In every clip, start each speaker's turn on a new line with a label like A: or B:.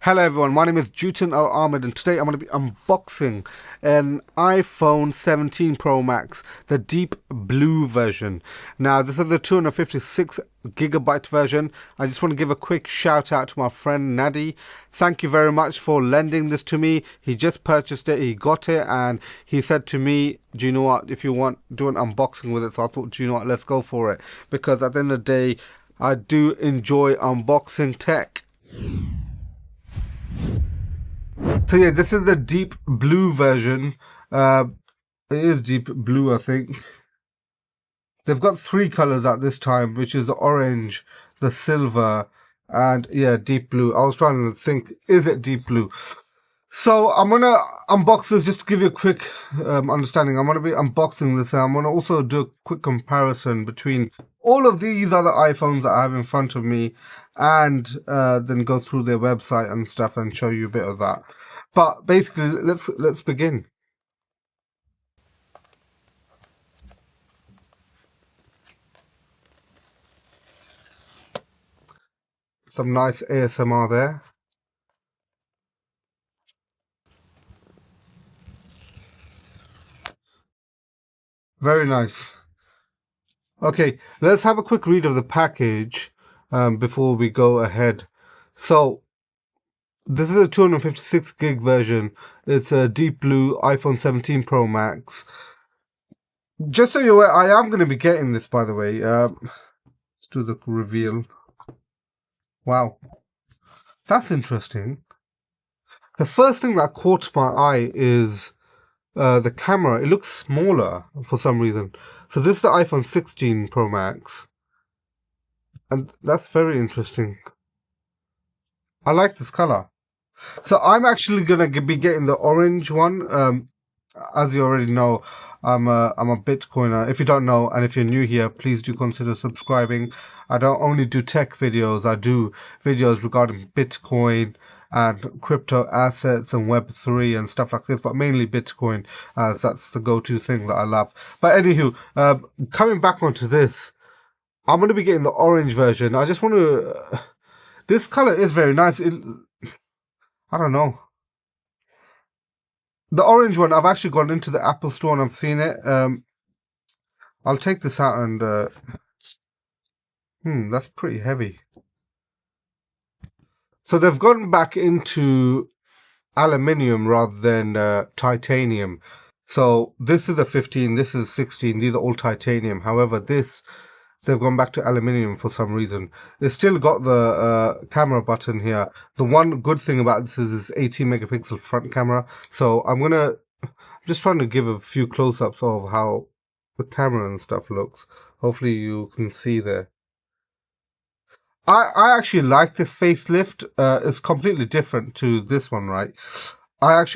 A: Hello everyone, my name is Jutin Al Ahmed and today I'm going to be unboxing an iPhone 17 Pro Max, the deep blue version. Now this is the 256GB version. I just want to give a quick shout out to my friend Nadi. Thank you very much for lending this to me. He just purchased it, he got it, and he said to me, do you know what, if you want, do an unboxing with it. So I thought, do you know what, let's go for it. Because at the end of the day, I do enjoy unboxing tech. So yeah, this is the deep blue version. It is deep blue, I think. They've got three colors at this time, which is the orange, the silver, and yeah, deep blue. I was trying to think, is it deep blue? So I'm going to unbox this just to give you a quick understanding. I'm going to be unboxing this and I'm going to also do a quick comparison between all of these other iPhones that I have in front of me and then go through their website and stuff and show you a bit of that. But basically, let's begin. Some nice ASMR there. Very nice. Okay, let's have a quick read of the package before we go ahead. So, this is a 256GB version. It's a deep blue iPhone 17 Pro Max. Just so you're aware, I am going to be getting this, by the way. Let's do the reveal. Wow. That's interesting. The first thing that caught my eye is the camera. It looks smaller for some reason. So this is the iPhone 16 Pro Max. And that's very interesting. I like this color. So I'm actually going to be getting the orange one. As you already know, I'm a Bitcoiner. If you don't know, and if you're new here, please do consider subscribing. I don't only do tech videos. I do videos regarding Bitcoin and crypto assets and Web3 and stuff like this, but mainly Bitcoin, as that's the go-to thing that I love. But anywho, coming back onto this, I'm going to be getting the orange version. I just want to... this color is very nice. I don't know. The orange one, I've actually gone into the Apple Store and I've seen it. I'll take this out and... that's pretty heavy. So they've gone back into aluminium rather than titanium. So this is a 15, this is 16. These are all titanium. However, this... they've gone back to aluminium for some reason. It's still got the camera button here. The one good thing about this is this 18 megapixel front camera. So I'm just trying to give a few close-ups of how the camera and stuff looks. Hopefully you can see there. I actually like this facelift. It's completely different to this one, right? That's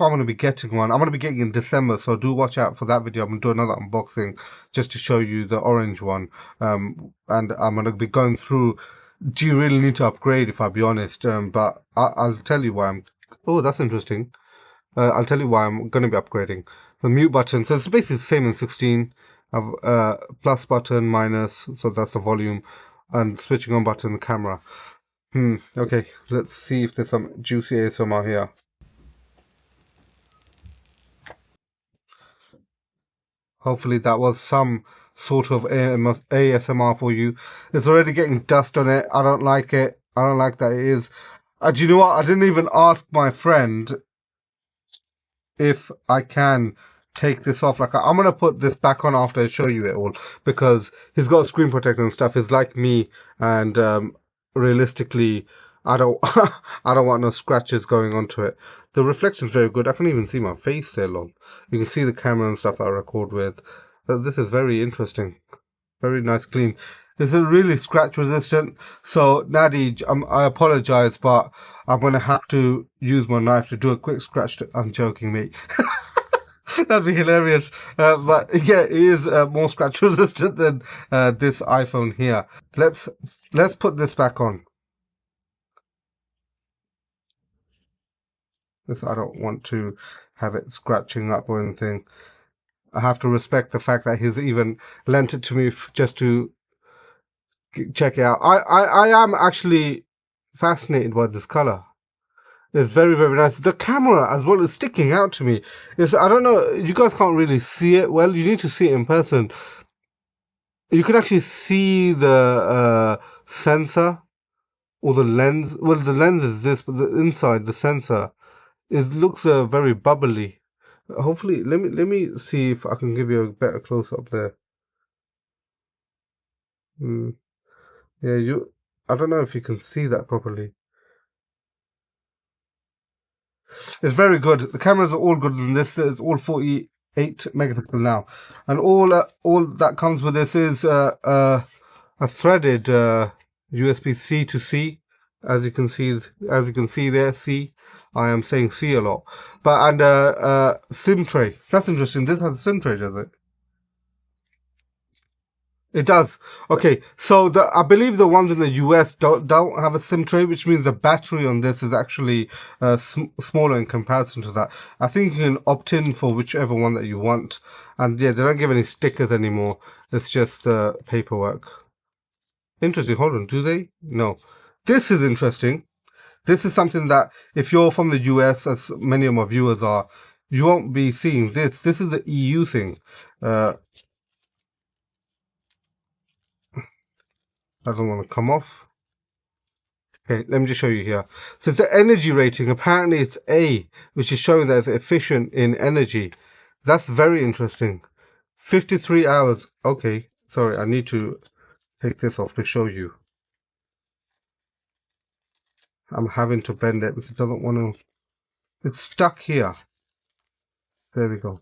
A: why I'm going to be getting one. I'm going to be getting in December, so do watch out for that video. I'm going to do another unboxing just to show you the orange one. And I'm going to be going through, do you really need to upgrade, if I'll be honest? But I'll tell you why oh, that's interesting. I'll tell you why I'm going to be upgrading. The mute button, so it's basically the same in 16. Plus button, minus, so that's the volume. And switching on button, the camera. Okay, let's see if there's some juicy ASMR here. Hopefully that was some sort of ASMR for you. It's already getting dust on it. I don't like it. I don't like that it is. Do you know what? I didn't even ask my friend if I can take this off. Like, I'm going to put this back on after I show you it all, because he's got a screen protector and stuff. He's like me, and realistically, I don't I don't want no scratches going onto it. The reflection's very good. I can even see my face there, long. You can see the camera and stuff that I record with. This is very interesting. Very nice, clean. This is really scratch resistant. So, Nadi, I apologize, but I'm going to have to use my knife to do a quick scratch. I'm joking, mate. That'd be hilarious. But yeah, it is more scratch resistant than this iPhone here. Let's put this back on. This, I don't want to have it scratching up or anything. I have to respect the fact that he's even lent it to me just to check it out. I am actually fascinated by this color. It's very, very nice. The camera as well is sticking out to me. I don't know, you guys can't really see it well. You need to see it in person. You can actually see the sensor or the lens. Well, the lens is this, but the inside, the sensor, it looks very bubbly. Hopefully, let me see if I can give you a better close up there. Yeah, I don't know if you can see that properly. It's very good. The cameras are all good in this. It's all 48 megapixel now, and all that comes with this is a threaded USB-C to C, as you can see there. C, I am saying C a lot, and SIM tray. That's interesting. This has a SIM tray, does it? It does. Okay, so I believe the ones in the US don't have a SIM tray, which means the battery on this is actually smaller in comparison to that. I think you can opt in for whichever one that you want, and yeah, they don't give any stickers anymore. It's just paperwork. Interesting. Hold on, do they? No. This is interesting. This is something that if you're from the US, as many of my viewers are, you won't be seeing this. This is the EU thing. Doesn't want to come off. Okay, let me just show you here. So it's the energy rating. Apparently it's A, which is showing that it's efficient in energy. That's very interesting. 53 hours. Okay, sorry, I need to take this off to show you. I'm having to bend it because it doesn't want to. It's stuck here. There we go.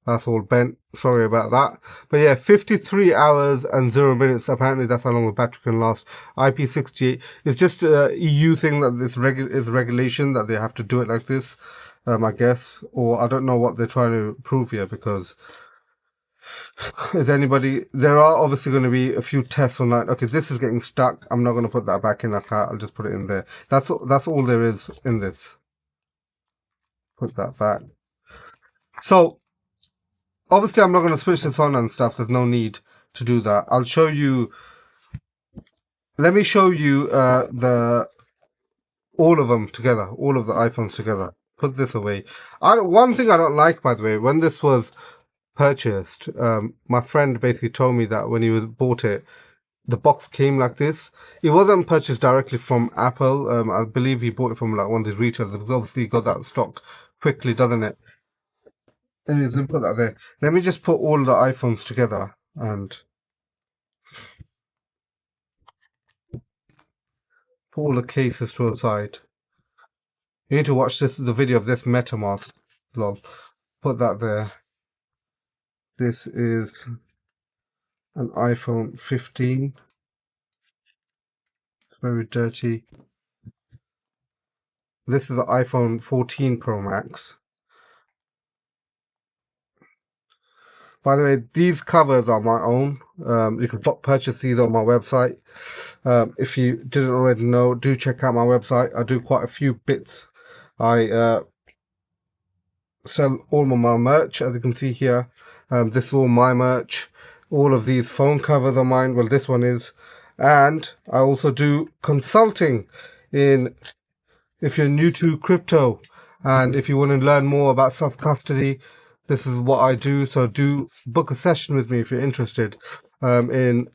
A: That's all bent. Sorry about that. But yeah, 53 hours and 0 minutes. Apparently that's how long the battery can last. IP68. It's just a EU thing that this is regulation that they have to do it like this, I guess. Or I don't know what they're trying to prove here, because there are obviously going to be a few tests online. Okay, this is getting stuck. I'm not going to put that back in like that. I'll just put it in there. That's all there is in this. Put that back. So, obviously, I'm not going to switch this on and stuff. There's no need to do that. I'll show you. Let me show you all of them together, all of the iPhones together. Put this away. One thing I don't like, by the way, when this was purchased, my friend basically told me that when he bought it, the box came like this. It wasn't purchased directly from Apple. I believe he bought it from like one of these retailers, because obviously he got that stock quickly, doesn't it? Anyways, let me put that there. Let me just put all the iPhones together and put all the cases to the side. You need to watch the video of this MetaMask vlog. Put that there. This is an iPhone 15. It's very dirty. This is the iPhone 14 Pro Max. By the way, these covers are my own. You can purchase these on my website. If you didn't already know, do check out my website. I do quite a few bits. I sell all of my merch, as you can see here. This is all my merch. All of these phone covers are mine. Well, this one is. And I also do consulting if you're new to crypto and if you want to learn more about self-custody. This is what I do. So do book a session with me if you're interested in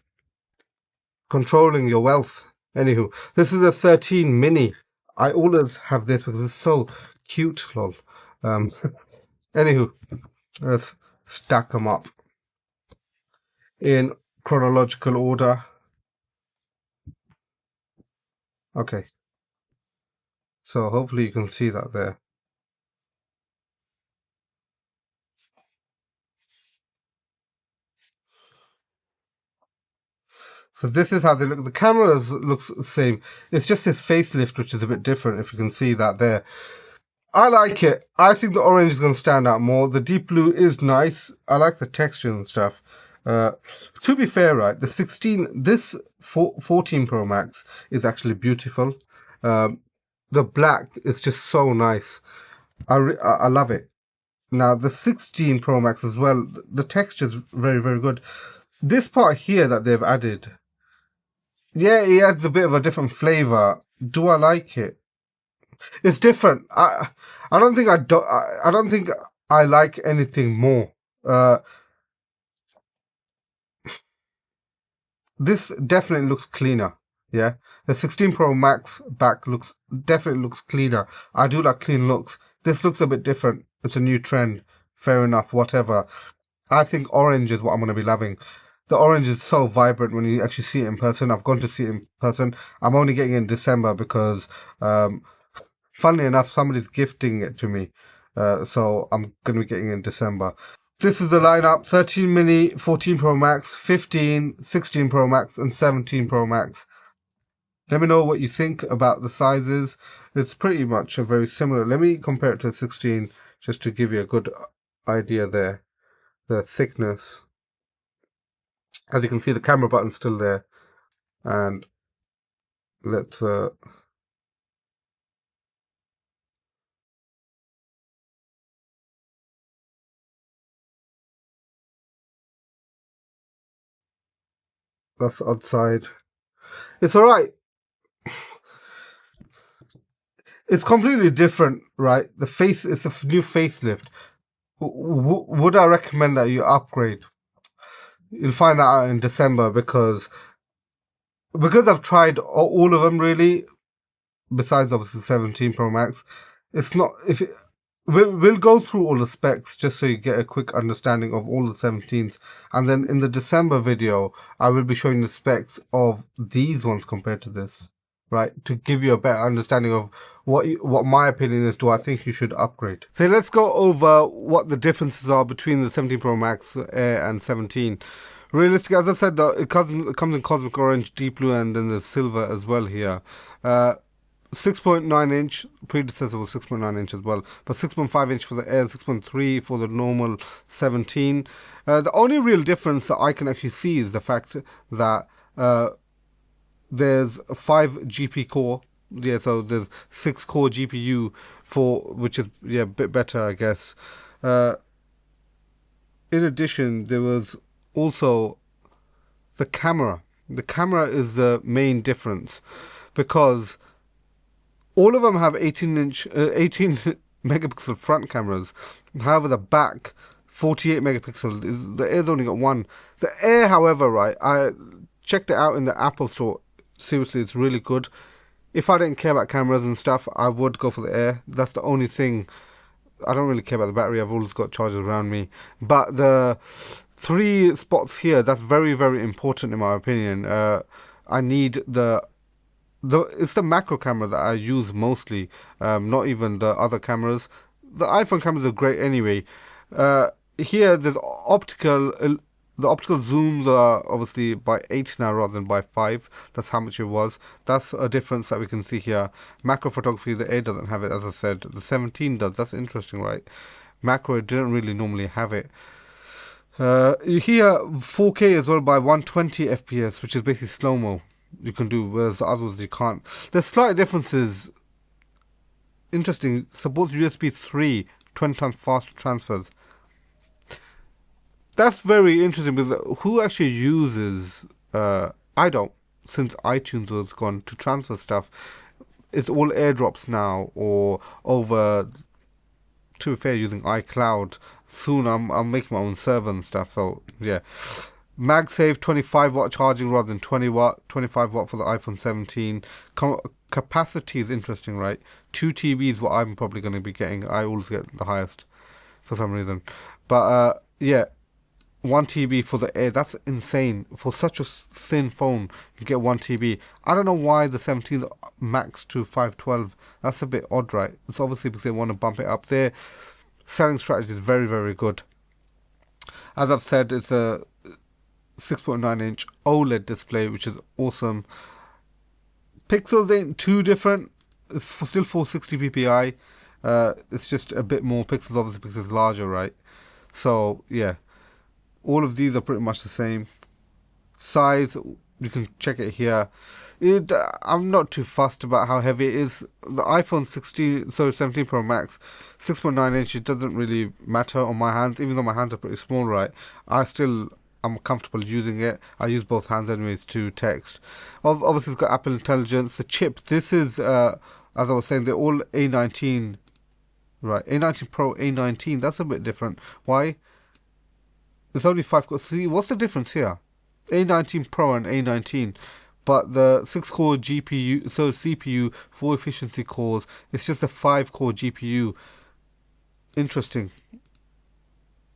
A: controlling your wealth. Anywho, this is a 13 mini. I always have this because it's so cute, lol. Anywho, let's stack them up in chronological order. Okay. So hopefully you can see that there. So this is how they look. The cameras looks the same. It's just this facelift which is a bit different, if you can see that there. I like it. I think the orange is going to stand out more. The deep blue is nice. I like the texture and stuff. To be fair, right, this 14 Pro Max is actually beautiful. The black is just so nice. I love it. Now, the 16 Pro Max as well, the texture is very, very good. This part here that they've added, yeah, it adds a bit of a different flavor. Do I like it? It's different. I don't think I don't think I like anything more. This definitely looks cleaner. Yeah, the 16 Pro Max back definitely looks cleaner. I do like clean looks. This looks a bit different. It's a new trend. Fair enough. Whatever. I think orange is what I'm going to be loving. The orange is so vibrant when you actually see it in person. I've gone to see it in person. I'm only getting it in December because, funnily enough, somebody's gifting it to me. So I'm going to be getting it in December. This is the lineup: 13 mini, 14 Pro Max, 15, 16 Pro Max, and 17 Pro Max. Let me know what you think about the sizes. It's pretty much a very similar. Let me compare it to 16 just to give you a good idea there. The thickness. As you can see, the camera button's still there. And let's that's outside. It's alright. It's completely different, right? The face, it's a new facelift. Would I recommend that you upgrade? You'll find that out in December because I've tried all of them really, besides obviously 17 Pro Max. It's not if it, we'll go through all the specs just so you get a quick understanding of all the 17s, and then in the December video I will be showing the specs of these ones compared to this, right? To give you a better understanding of what my opinion is. Do I think you should upgrade? So let's go over what the differences are between the 17 Pro Max Air and 17. Realistically, as I said, it comes in cosmic orange, deep blue, and then the silver as well here. 6.9 inch, predecessor was 6.9 inch as well, but 6.5 inch for the Air, 6.3 for the normal 17. The only real difference that I can actually see is the fact that there's a 5 GP core. Yeah, so there's 6 core GPU which is a bit better, I guess. In addition, there was also the camera. The camera is the main difference because all of them have 18 megapixel front cameras. However, the back 48 megapixel. The Air's only got one. The Air, however, right, I checked it out in the Apple store. Seriously, it's really good. If I didn't care about cameras and stuff, I would go for the Air. That's the only thing. I don't really care about the battery. I've always got chargers around me. But the 3 spots here, that's very, very important in my opinion. I need it's the macro camera that I use mostly, not even the other cameras. The iPhone cameras are great anyway. Here, the optical zooms are obviously by 8 now rather than by 5. That's how much it was. That's a difference that we can see here. Macro photography, the Air doesn't have it, as I said. The 17 does. That's interesting, right? Macro didn't really normally have it. Here, 4K as well by 120 FPS, which is basically slow-mo. You can do, whereas the others you can't. There's slight differences. Interesting. Supports USB 3, 20 times faster transfers. That's very interesting because who actually uses, I don't, since iTunes was gone, to transfer stuff. It's all airdrops now or over, to be fair, using iCloud. Soon I'm making my own server and stuff, so yeah. MagSafe 25 watt charging rather than 20 watt, 25 watt for the iPhone 17. Capacity is interesting, right? 2 TB is what I'm probably going to be getting. I always get the highest for some reason. But yeah, 1 TB for the Air. That's insane. For such a thin phone, you get 1 TB. I don't know why the 17 max to 512. That's a bit odd, right? It's obviously because they want to bump it up. Their selling strategy is very, very good. As I've said, it's a 6.9 inch OLED display, which is awesome. Pixels ain't too different. It's still 460 ppi. It's just a bit more pixels, obviously, because it's larger, right? So yeah, all of these are pretty much the same size. You can check it here. I'm not too fussed about how heavy it is. The iPhone 17 Pro Max, 6.9 inch. It doesn't really matter on my hands, even though my hands are pretty small, right? I'm comfortable using it. I use both hands anyways to text. Obviously, it's got Apple Intelligence. The chip, this is, I as I was saying, they're all A19, right? A19 Pro, A19. That's a bit different. Why? There's only 5 cores. See, what's the difference here? A19 Pro and A19. But the 6-core GPU, so CPU, 4 efficiency cores, it's just a 5-core GPU. Interesting.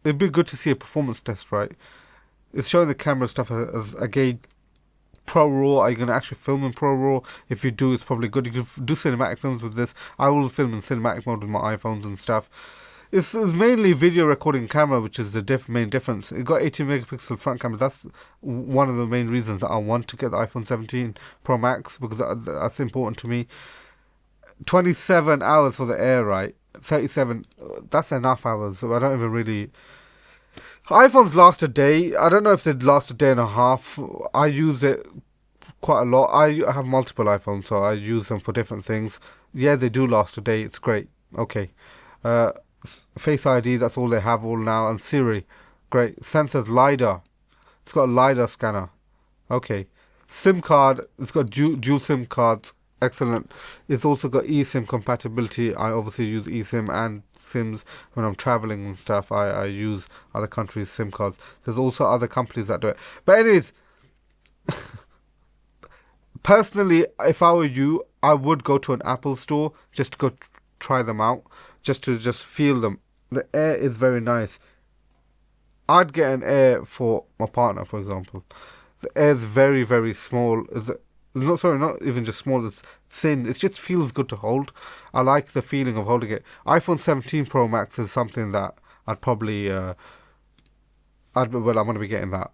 A: It'd be good to see a performance test, right? It's showing the camera stuff as again, ProRAW. Are you going to actually film in ProRAW? If you do, it's probably good. You can do cinematic films with this. I will film in cinematic mode with my iPhones and stuff. It's mainly video recording camera, which is the main difference. It got 18 megapixel front camera. That's one of the main reasons that I want to get the iPhone 17 Pro Max, because that's important to me. 27 hours for the Air, right? 37. That's enough hours. So I don't even really. iPhones last a day. I don't know if they'd last a day and a half. I use it quite a lot. I have multiple iPhones, so I use them for different things. Yeah, they do last a day. It's great. Okay. Face ID, that's all they have all now. And Siri, great. Sensors, LiDAR. It's got a LiDAR scanner. Okay. SIM card, it's got dual SIM cards. Excellent. It's also got eSIM compatibility. I obviously use eSIM and SIMs when I'm traveling and stuff. I use other countries' SIM cards. There's also other companies that do it. But anyways, personally, if I were you, I would go to an Apple store just to go try them out, just to feel them. The Air is very nice. I'd get an Air for my partner, for example. The Air is very, very small. Not even just small, it's thin. It just feels good to hold. I like the feeling of holding it. iPhone 17 Pro Max is something that I'd probably, I'm going to be getting that.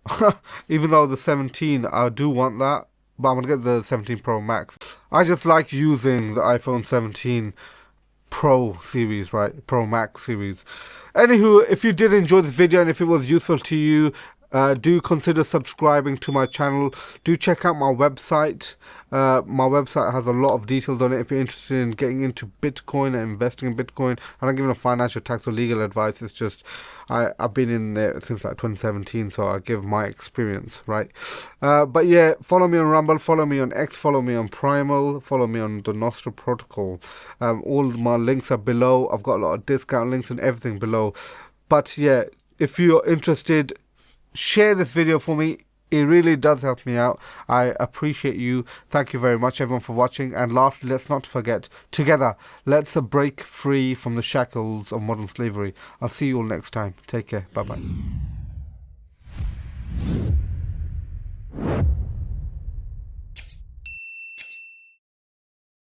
A: Even though the 17, I do want that, but I'm going to get the 17 Pro Max. I just like using the iPhone 17 Pro series, right? Pro Max series. Anywho, if you did enjoy this video and if it was useful to you, do consider subscribing to my channel. Do check out my website. My website has a lot of details on it if you're interested in getting into Bitcoin and investing in Bitcoin. I'm not giving a financial, tax or legal advice. It's just I've been in there since like 2017, so I give my experience, right? But yeah, follow me on Rumble, follow me on X, follow me on Primal, follow me on the NOSTR protocol. All my links are below. I've got a lot of discount links and everything below. But yeah, if you're interested, share this video for me. It really does help me out. I appreciate you. Thank you very much, everyone, for watching. And lastly, let's not forget, together, let's break free from the shackles of modern slavery. I'll see you all next time. Take care. Bye-bye.